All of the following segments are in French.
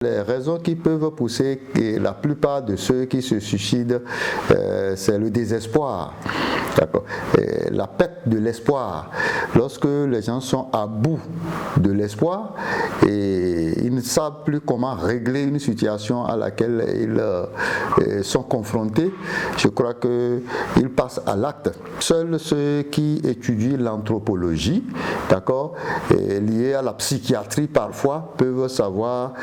Les raisons qui peuvent pousser la plupart de ceux qui se suicident, c'est le désespoir. D'accord. La perte de l'espoir. Lorsque les gens sont à bout de l'espoir et ils ne savent plus comment régler une situation à laquelle ils sont confrontés, je crois qu'ils passent à l'acte. Seuls ceux qui étudient l'anthropologie, d'accord, liée à la psychiatrie parfois, peuvent savoir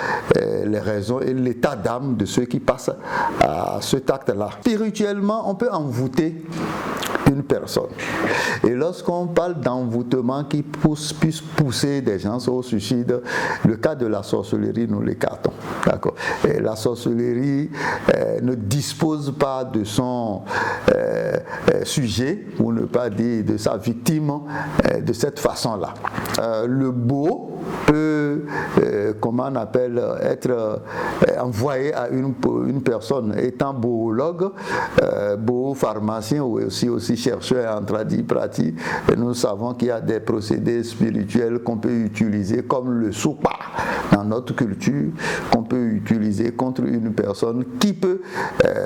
les raisons et l'état d'âme de ceux qui passent à cet acte-là. Spirituellement, on peut envoûter une personne. Et lorsqu'on parle d'envoûtement qui puisse pousser des gens au suicide, le cas de la sorcellerie, nous l'écartons. D'accord. Et la sorcellerie ne dispose pas de son sujet, pour ne pas dire de sa victime, de cette façon-là. Le beau peut, comment on appelle, être envoyé à une personne étant boologue, beau pharmacien ou aussi chercheur en tradipratie. Nous savons qu'il y a des procédés spirituels qu'on peut utiliser comme le soupa dans notre culture, qu'on peut utiliser contre une personne qui peut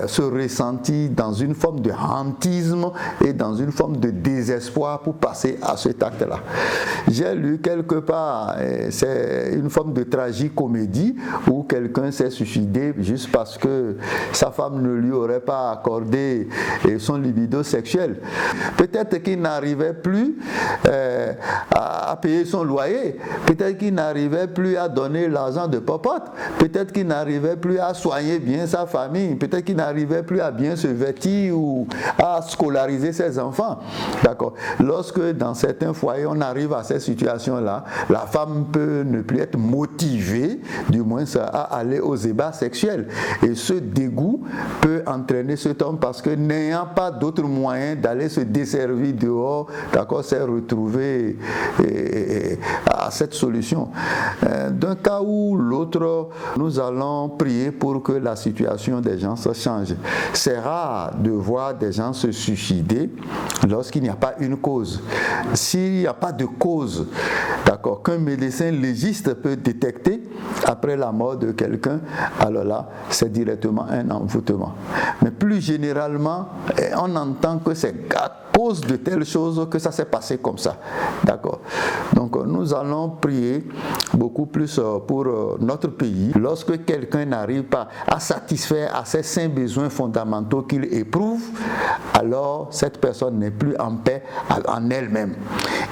se ressentir dans une forme de hantisme et dans une forme de désespoir pour passer à cet acte-là. J'ai lu quelque part, c'est une forme de tragicomédie où quelqu'un s'est suicidé juste parce que sa femme ne lui aurait pas accordé son libido sexuel. Peut-être qu'il n'arrivait plus à payer son loyer, peut-être qu'il n'arrivait plus à donner l'argent de popote, peut-être qu'il n'arrivait plus à soigner bien sa famille, peut-être qu'il n'arrivait plus à bien se vêtir ou à scolariser ses enfants. D'accord. Lorsque dans certains foyers on arrive à ces situations-là, la femme peut ne plus être motivée, du moins à aller aux ébats sexuels. Et ce dégoût peut entraîner cet homme parce que n'ayant pas d'autre moyen d'aller se desservir dehors, d'accord, s'est retrouvé à cette solution. D'un cas ou l'autre, nous allons prier pour que la situation des gens se change. C'est rare de voir des gens se suicider lorsqu'il n'y a pas une cause. S'il n'y a pas de cause, d'accord, qu'un médecin légiste peut détecter après la mort de quelqu'un, alors là, c'est directement un envoûtement. Mais plus généralement, on entend que c'est à cause de telle chose que ça s'est passé comme ça. D'accord. Donc nous allons prier beaucoup plus pour notre pays. Lorsque quelqu'un n'arrive pas à satisfaire à ses sains besoins fondamentaux qu'il éprouve, alors cette personne n'est plus en paix en elle-même.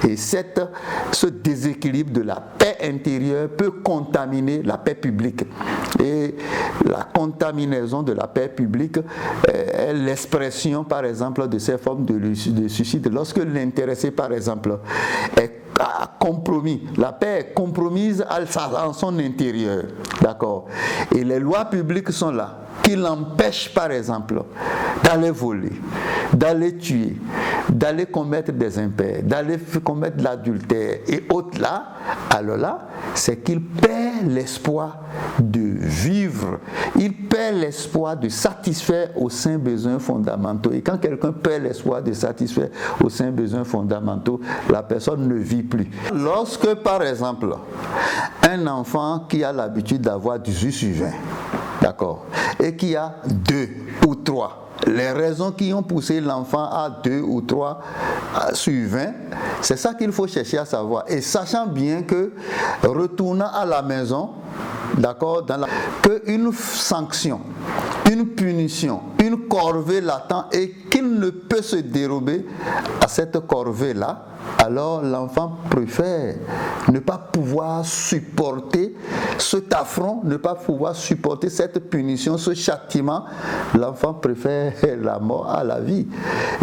Et ce déséquilibre de la paix intérieure peut contaminer la paix publique. Et la contaminaison de la paix publique est l'expression, par exemple, de ces formes de suicide. Lorsque l'intéressé, par exemple, est compromis, la paix est compromise en son intérieur, d'accord, et les lois publiques sont là, qui l'empêchent, par exemple, d'aller voler, d'aller tuer, d'aller commettre des impairs, d'aller commettre de l'adultère et autres là, alors là, c'est qu'il perd l'espoir de vivre, il perd l'espoir de satisfaire aux sains besoins fondamentaux. Et quand quelqu'un perd l'espoir de satisfaire aux sains besoins fondamentaux, la personne ne vit plus. Lorsque, par exemple, un enfant qui a l'habitude d'avoir 18 sur 20, d'accord, et qui a 2 ou 3, les raisons qui ont poussé l'enfant à 2 ou 3 sur 20, c'est ça qu'il faut chercher à savoir. Et sachant bien que, retournant à la maison, d'accord, qu'une sanction, une punition, une corvée l'attend et qu'il ne peut se dérober à cette corvée-là, alors l'enfant préfère ne pas pouvoir supporter cet affront, ne pas pouvoir supporter cette punition, ce châtiment. L'enfant préfère la mort à la vie.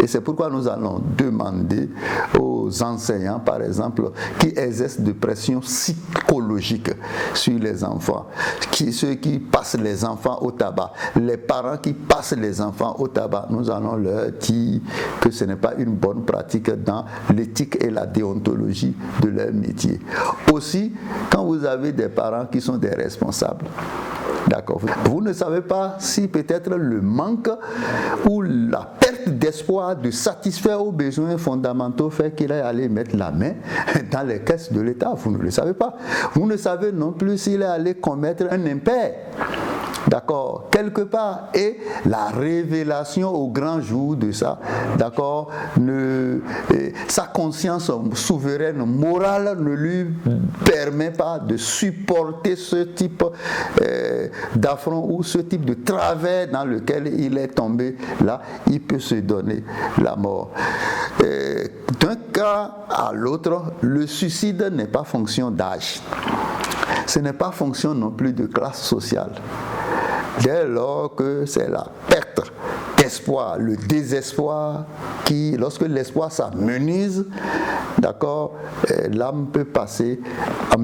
Et c'est pourquoi nous allons demander aux enseignants, par exemple, qui exercent de pression psychologique sur les enfants, ceux qui passent les enfants au tabac, les parents qui passent les enfants au tabac, nous allons leur dire que ce n'est pas une bonne pratique dans l'éthique et la déontologie de leur métier. Aussi, quand vous avez des parents qui sont des responsables, d'accord, vous ne savez pas si peut-être le manque ou la perte perte d'espoir de satisfaire aux besoins fondamentaux fait qu'il est allé mettre la main dans les caisses de l'État. Vous ne le savez pas. Vous ne savez non plus s'il est allé commettre un impair. D'accord, quelque part, et la révélation au grand jour de ça, d'accord, sa conscience souveraine, morale, ne lui permet pas de supporter ce type d'affront ou ce type de travers dans lequel il est tombé. Là, il peut se donner la mort. D'un cas à l'autre, le suicide n'est pas fonction d'âge. Ce n'est pas fonction non plus de classe sociale. Dès lors que c'est la perte d'espoir, le désespoir, qui, lorsque l'espoir s'amenuise, d'accord, l'âme peut passer